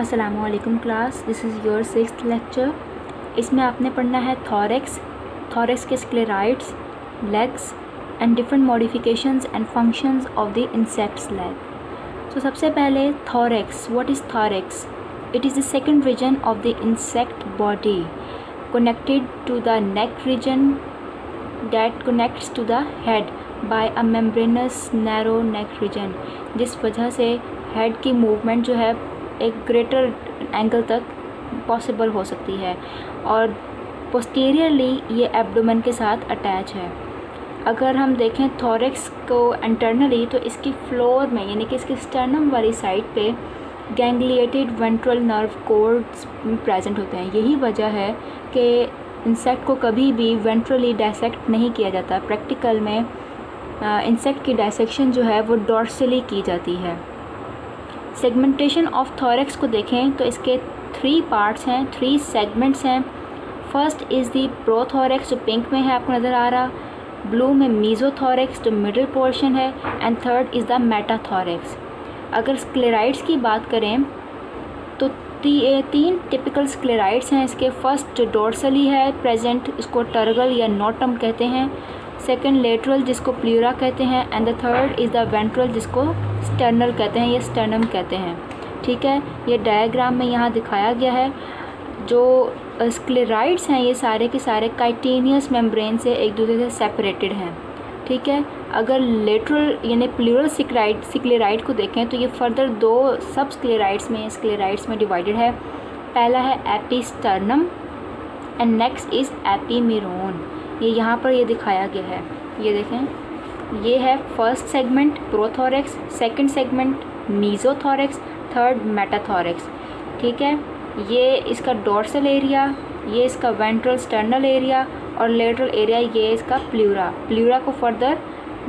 अस्सलामुअलैकुम class, this is your 6th lecture. इसमें आपने पढ़ना है थॉरेक्स, थॉरेक्स के sclerites, legs and different modifications and functions of the insects leg. तो सबसे पहले thorax, what is thorax? It is the second region of the insect body connected to the neck region that connects to the head by a membranous narrow neck region, जिस वजह से head की movement जो है एक greater angle तक possible हो सकती है और पोस्टीरियरली ये एब्डोमेन के साथ अटैच है। अगर हम देखें थॉरेक्स को इंटरनली तो इसकी फ्लोर में यानी कि इसके स्टर्नम वाली साइड पे गैंग्लिएटेड वेंट्रल नर्व कोर्ड्स प्रेजेंट होते हैं। यही वजह है कि इंसेक्ट को कभी भी वेंट्रली डायसेक्ट नहीं किया जाता। प्रैक्टिकल में इंसेक्ट की डायसेक्शन जो है वो डॉर्सली की जाती है। सेगमेंटेशन ऑफ थॉरेक्स को देखें तो इसके 3 पार्ट्स हैं, 3 सेगमेंट्स हैं। फर्स्ट इज़ दी प्रोथॉरेक्स जो पिंक में है आपको नज़र आ रहा, ब्लू में मीज़ोथॉरेक्स जो मिडिल पोर्शन है, एंड थर्ड इज़ द मेटाथॉरेक्स। अगर स्क्लेराइड्स की बात करें तो 3 टिपिकल स्क्लेराइड्स हैं इसके। फर्स्ट डोर्सली है प्रेजेंट, इसको टर्गल या नोटम कहते हैं। सेकंड लेटरल जिसको प्ल्यूरा कहते हैं, and the third is the ventral जिसको स्टर्नल कहते हैं या स्टर्नम कहते हैं। ठीक है, ये डायग्राम में यहाँ दिखाया गया है। जो स्क्लेराइड्स हैं ये सारे के सारे काइटिनियस मेम्ब्रेन से एक दूसरे से सेपरेटेड हैं। ठीक है, अगर लेटरल यानी प्लूरल स्क्लेराइड को देखें तो ये फर्दर 2 सब स्क्लेराइड्स में डिवाइडेड है। पहला है एपिस्टर्नम एंड नेक्स्ट इज़ एपीमीरोन। ये यहाँ पर ये दिखाया गया है, ये देखें, ये है first segment prothorax, second segment mesothorax, third metathorax. ठीक है, ये इसका डोर्सल एरिया, ये इसका वेंट्रल स्टर्नल एरिया और लेटरल एरिया ये इसका प्ल्यूरा को फर्दर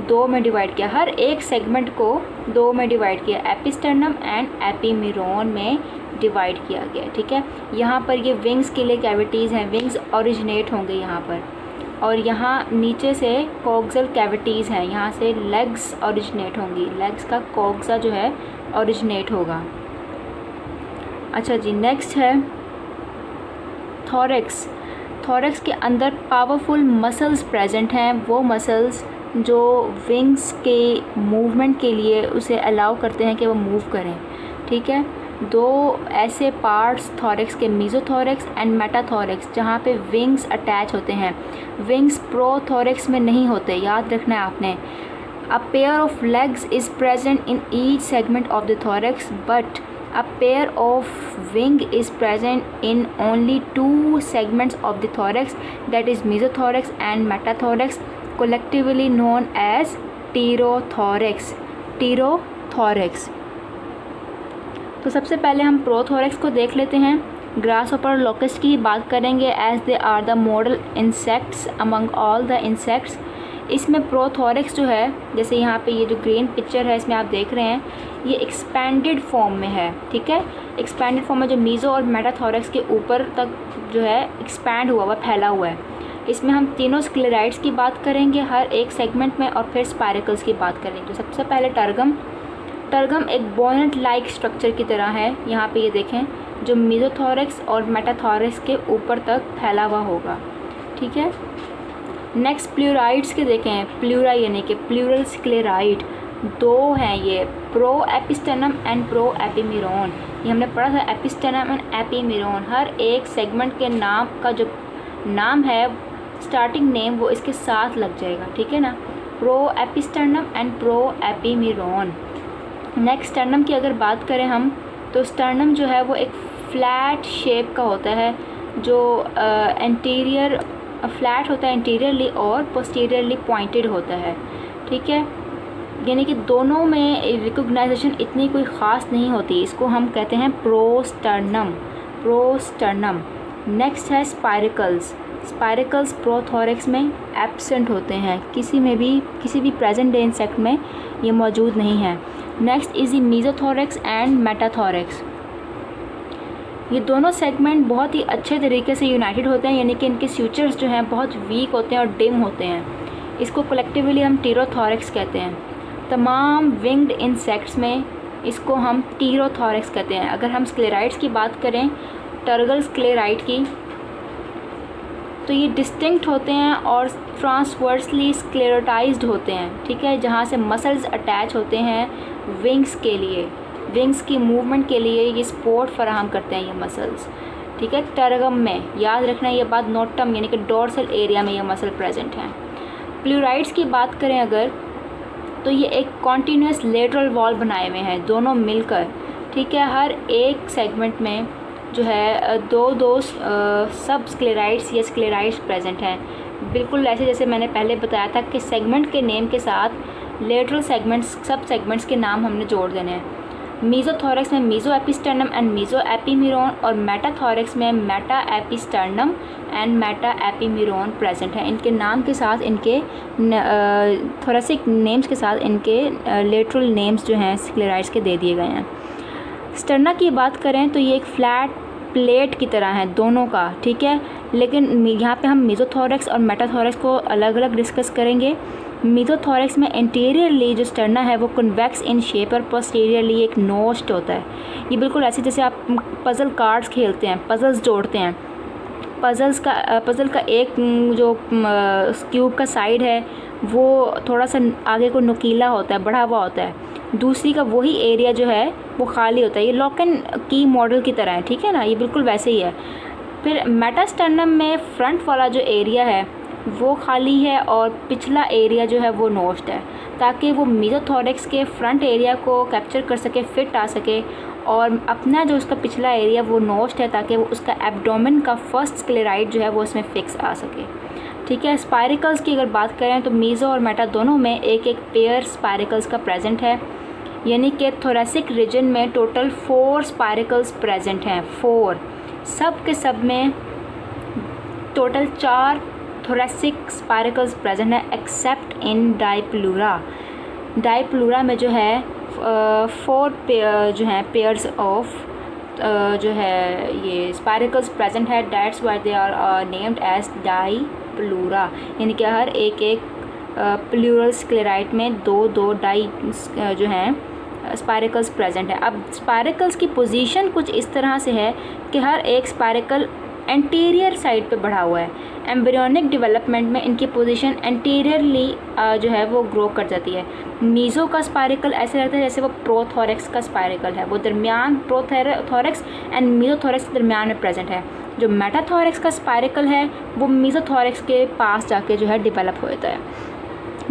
2 में डिवाइड किया। हर एक सेगमेंट को 2 में डिवाइड किया, एपिस्टर्नम एंड एपीमीरोन में डिवाइड किया गया। ठीक है, यहाँ पर ये विंग्स के लिए कैविटीज़ हैं, विंग्स ओरिजिनेट होंगे यहाँ पर, और यहाँ नीचे से कॉक्सल कैविटीज़ हैं, यहाँ से लेग्स ओरिजिनेट होंगी, लेग्स का कॉक्सा जो है ओरिजिनेट होगा। अच्छा जी, नेक्स्ट है थॉरेक्स। थॉरेक्स के अंदर पावरफुल मसल्स प्रेजेंट हैं, वो मसल्स जो विंग्स के मूवमेंट के लिए उसे अलाउ करते हैं कि वो मूव करें। ठीक है, 2 ऐसे पार्ट्स थॉरेक्स के, मीज़ोथॉरेक्स एंड मेटाथॉरेक्स, जहाँ पे विंग्स अटैच होते हैं। विंग्स प्रोथॉरेक्स में नहीं होते, याद रखना है आपने। A pair of legs is present in each segment of the thorax but a pair of wing is present in only 2 segments of the thorax, that is mesothorax and metathorax, collectively known as pterothorax। तो सबसे पहले हम प्रोथॉरेक्स को देख लेते हैं। Grasshopper locust की बात करेंगे as they are the model insects among all the insects. इसमें प्रोथॉरेक्स जो है, जैसे यहाँ पे ये जो ग्रीन पिक्चर है इसमें आप देख रहे हैं, ये एक्सपेंडेड फॉर्म में है। ठीक है, एक्सपेंडेड फॉर्म में जो मीज़ो और मेटाथॉरेक्स के ऊपर तक जो है एक्सपैंड हुआ हुआ, फैला हुआ है। इसमें हम तीनों स्क्लेराइड्स की बात करेंगे हर एक सेगमेंट में, और फिर स्पाइरेकल्स की बात करेंगे। तो सबसे पहले टर्गम एक बोनेट लाइक स्ट्रक्चर की तरह है। यहाँ पे ये देखें, जो मीज़ोथॉरेक्स और मेटाथॉरेक्स के ऊपर तक फैला हुआ होगा। ठीक है, नेक्स्ट प्लूराइड्स के देखें, प्लूरा यानी कि प्लूरल स्क्लेराइड 2 हैं ये, प्रो एपिस्टर्नम एंड प्रो एपीमीरोन। ये हमने पढ़ा था, एपिस्टर्नम एंड एपीमीरोन। हर एक सेगमेंट के नाम का जो नाम है, स्टार्टिंग नेम, वो इसके साथ लग जाएगा। ठीक है ना, pro episternum and pro epimeron. Next sternum की अगर बात करें हम, तो स्टर्नम जो है वो एक फ्लैट शेप का होता है, जो एंटीरियर फ्लैट होता है इंटीरियरली और पोस्टीरियरली पॉइंटेड होता है। ठीक है, यानी कि दोनों में रिकॉग्नाइजेशन इतनी कोई ख़ास नहीं होती। इसको हम कहते हैं प्रोस्टर्नम। नेक्स्ट है स्पाइरेकल्स प्रोथॉरेक्स में एब्सेंट होते हैं, किसी भी प्रेजेंट डे इंसेक्ट में ये मौजूद नहीं है। Next is the mesothorax and metathorax. ये दोनों सेगमेंट बहुत ही अच्छे तरीके से यूनाइटेड होते हैं, यानी कि इनके स्यूचर्स जो हैं बहुत वीक होते हैं और डिम होते हैं। इसको कलेक्टिवली हम टीरोथॉरेक्स कहते हैं। तमाम विंग्ड इंसेक्ट्स में इसको हम टीरोथोरेक्स कहते हैं। अगर हम स्क्लेराइड्स की बात करें, टर्गल स्क्लेराइड की, तो ये डिस्टिंक्ट होते हैं और ट्रांसवर्सली स्क्लेरोटाइज्ड होते हैं, ठीक है, जहाँ से मसल्स अटैच होते हैं विंग्स के लिए, विंग्स की मूवमेंट के लिए ये सपोर्ट फराहम करते हैं ये मसल्स, ठीक है। टर्गम में याद रखना ये बात, नोटम यानी कि डोर्सल एरिया में ये मसल प्रेजेंट हैं। प्लूराइड्स की बात करें अगर, तो ये एक कॉन्टीन्यूस लेटरल वॉल बनाए हुए हैं दोनों मिलकर, ठीक है। हर एक सेगमेंट में जो है दो सब स्क्लेराइड्स या स्क्लेराइड्स प्रेजेंट हैं, बिल्कुल ऐसे जैसे मैंने पहले बताया था कि सेगमेंट के नेम के साथ लेटरल सेगमेंट्स, सब सेगमेंट्स के नाम हमने जोड़ देने हैं। मीज़ोथोरेक्स में मीज़ो एपिस्टर्नम एंड मीज़ो एपीमिरोन, और मेटाथोरेक्स में मेटा एपिस्टर्नम एंड मेटा एपीमिरोन प्रेजेंट हैं। इनके नाम के साथ, इनके थोरेसिक नेम्स के साथ इनके लेटरल नेम्स जो हैं स्क्लेराइड्स के दे दिए गए हैं। स्टर्ना की बात करें तो ये एक फ्लैट प्लेट की तरह है दोनों का, ठीक है, लेकिन यहाँ पे हम मीज़ोथोरेक्स और मेटाथोरेक्स को अलग अलग डिस्कस करेंगे। मीज़ोथोरेक्स में इंटीरियरली जो स्टर्ना है वो कन्वेक्स इन शेप और पोस्टीरियरली एक नोस्ट होता है। ये बिल्कुल ऐसे जैसे आप पज़ल कार्ड्स खेलते हैं, पज़ल्स जोड़ते हैं, पज़ल का एक जो क्यूब का साइड है वो थोड़ा सा आगे को नुकीला होता है, बढ़ा हुआ होता है, दूसरी का वही एरिया जो है वो खाली होता है। ये लॉक एंड की मॉडल की तरह है, ठीक है ना, ये बिल्कुल वैसे ही है। फिर मेटास्टर्नम में फ्रंट वाला जो एरिया है वो खाली है और पिछला एरिया जो है वो नोस्ट है, ताकि वो मीज़ोथोरेक्स के फ्रंट एरिया को कैप्चर कर सके, फिट आ सके, और अपना जो उसका पिछला एरिया वो नोस्ट है ताकि वो उसका एब्डोमेन का फर्स्ट स्क्लेराइड जो है वो उसमें फिक्स आ सके, ठीक है। स्पाइरिकल्स की अगर बात करें तो मीज़ो और मेटा दोनों में एक एक पेयर स्पाइरिकल्स का प्रेजेंट है, यानी कि थोरेसिक रीजन में टोटल 4 स्पाइरिकल्स प्रेजेंट हैं, 4, सब के सब में टोटल 4 थोरेसिक स्पाइरिकल्स प्रेजेंट है एक्सेप्ट इन डाइप्लूरा। डाइप्लूरा में जो है 4 जो हैं पेयर्स ऑफ जो है ये स्पाइरिकल्स प्रेजेंट है, that's why they are named as diplura, यानी कि हर एक प्लूरल स्क्लेराइड में 2 डाई जो हैं स्पाइरिकल्स प्रेजेंट है। अब स्पाइरिकल्स की पोजीशन कुछ इस तरह से है कि हर एक स्पाइरिकल एंटीरियर साइड पे बढ़ा हुआ है। एम्ब्रियोनिक डेवलपमेंट में इनकी पोजीशन एंटीरियरली जो है वो ग्रो कर जाती है। मीज़ो का स्पाइरिकल ऐसे रहता है जैसे वो प्रोथोरेक्स का स्पाइरिकल है, वो दरमियान प्रोथोरेक्स एंड मीज़ोथोरेक्स के दरमियान में प्रेजेंट है। जो मेटाथोरेक्स का स्पाइरिकल है वो मीज़ोथोरेक्स के पास जाके जो है डेवलप होता है।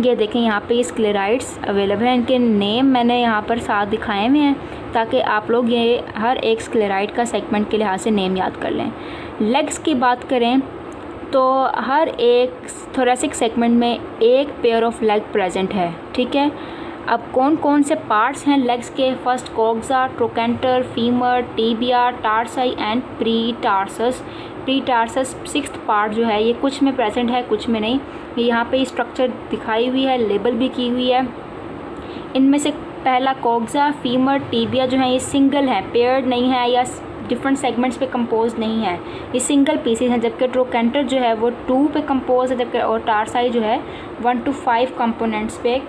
ये देखें यहाँ पे स्क्लेराइड्स अवेलेबल हैं, इनके नेम मैंने यहाँ पर साथ दिखाए हुए हैं ताकि आप लोग ये हर एक स्क्लेराइड का सेगमेंट के लिहाज से नेम याद कर लें। लेग्स की बात करें तो हर एक थोरेसिक सेगमेंट में एक पेयर ऑफ लेग प्रेजेंट है, ठीक है। अब कौन कौन से पार्ट्स हैं लेग्स के? First coxa, trochanter, femur, tibia, tarsi and pretarsus. Pretarsus 6th part जो है ये कुछ में प्रेजेंट है, कुछ में नहीं। ये यहाँ पे स्ट्रक्चर दिखाई हुई है, लेबल भी की हुई है। इनमें से पहला कोक्सा, फीमर, टीबिया जो है ये सिंगल है, पेयर्ड नहीं है या डिफरेंट सेगमेंट्स पे कंपोज नहीं है, ये सिंगल पीसेस हैं। जबकि ट्रोकेंटर जो है वो 2 पे कंपोज है, जबकि और टार्साई जो है 1 to 5 कंपोनेंट्स पे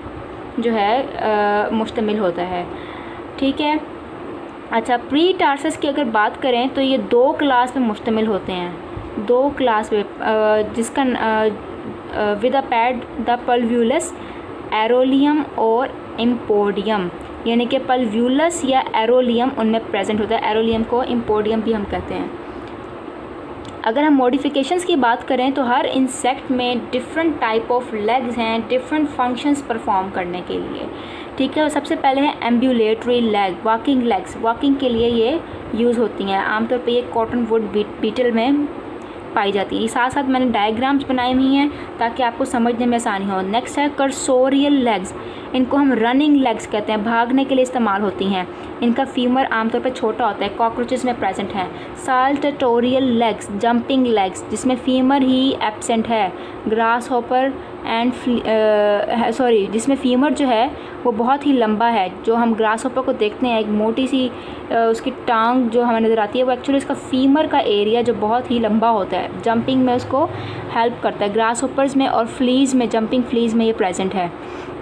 जो है मुश्तमिल होता है, ठीक है। अच्छा, प्री टार्सस की अगर बात करें तो ये 2 क्लास में मुश्तमिल होते हैं, 2 क्लास में, जिसका with a pad the पल्व्यूलस, arolium और इम्पोडियम, यानी कि पल्व्यूलस या एरोलियम उनमें प्रेजेंट होता है। एरोलियम को इम्पोडियम भी हम कहते हैं। अगर हम मॉडिफिकेशंस की बात करें तो हर इंसेक्ट में डिफरेंट टाइप ऑफ लेग्स हैं डिफरेंट फंक्शंस परफॉर्म करने के लिए, ठीक है। सबसे पहले है ambulatory leg, walking legs, walking के लिए ये यूज़ होती हैं। आमतौर पे ये कॉटन वुड बीटल में पाई जाती है। साथ साथ मैंने डायग्राम्स बनाई हुई हैं ताकि आपको समझने में आसानी हो। नेक्स्ट है कर्सोरियल लेग्स, इनको हम रनिंग लेग्स कहते हैं, भागने के लिए इस्तेमाल होती हैं। इनका फीमर आमतौर पर छोटा होता है, कॉकरोचेस में प्रेजेंट हैं। साल्टेटोरियल लेग्स, जंपिंग लेग्स, जिसमें फीमर ही एब्सेंट है। ग्रास हॉपर एंड जिसमें फीमर जो है वो बहुत ही लंबा है। जो हम ग्रास हॉपर को देखते हैं एक मोटी सी उसकी टांग जो हमें नज़र आती है, वो एक्चुअली इसका फीमर का एरिया जो बहुत ही लंबा होता है, जंपिंग में उसको हेल्प करता है। ग्रास हॉपर्स में और फ्लीज़ में, जंपिंग फ्लीज़ में ये प्रेजेंट है।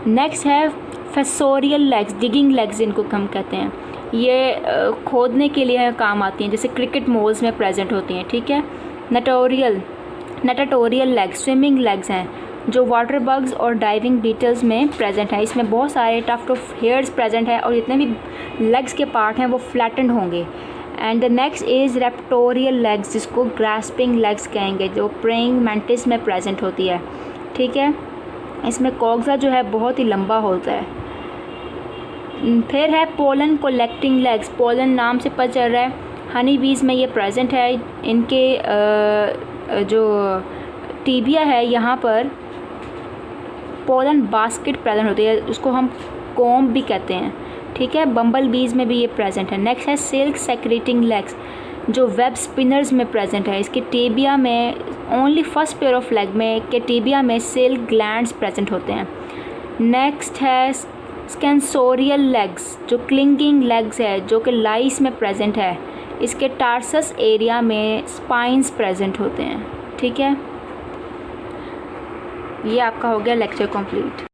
नेक्स्ट है फेसोरियल लेग्स, डिगिंग लेग्स इनको हम कहते हैं, ये खोदने के लिए काम आती हैं, जैसे क्रिकेट मोल्स में प्रेजेंट होती हैं, ठीक है। नटाटोरियल लेग्स, स्विमिंग लेग्स हैं जो वाटर बग्स और डाइविंग बीटल्स में प्रेजेंट है। इसमें बहुत सारे टफ्ट ऑफ हेयर्स प्रेजेंट है और जितने भी लेग्स के पार्ट हैं वो फ्लैटेंड होंगे। And the next is raptorial legs, जिसको ग्रास्पिंग लेग्स कहेंगे, जो प्रेइंग मैंटिस में प्रेजेंट होती है, ठीक है। इसमें कॉक्सा जो है बहुत ही लंबा होता है। फिर है पोलन कलेक्टिंग लेग्स, पोलन नाम से पता चल रहा है, हनी बीज में ये प्रेजेंट है। इनके जो टीबिया है यहाँ पर पोलन बास्केट प्रेजेंट होती है, उसको हम कॉम्ब भी कहते हैं, ठीक है। बम्बल बीज में भी ये प्रेजेंट है। नेक्स्ट है सिल्क सेक्रेटिंग लेग्स, जो वेब स्पिनर्स में प्रेजेंट है। इसके टीबिया में only first pair of leg में के टीबिया में सिल्क ग्लैंड्स प्रेजेंट होते हैं। नेक्स्ट है स्केंसोरियल लेग्स, जो क्लिंगिंग लेग्स है, जो कि लाइस में प्रेजेंट है। इसके टार्सस एरिया में स्पाइंस प्रेजेंट होते हैं, ठीक है। ये आपका हो गया लेक्चर कंप्लीट।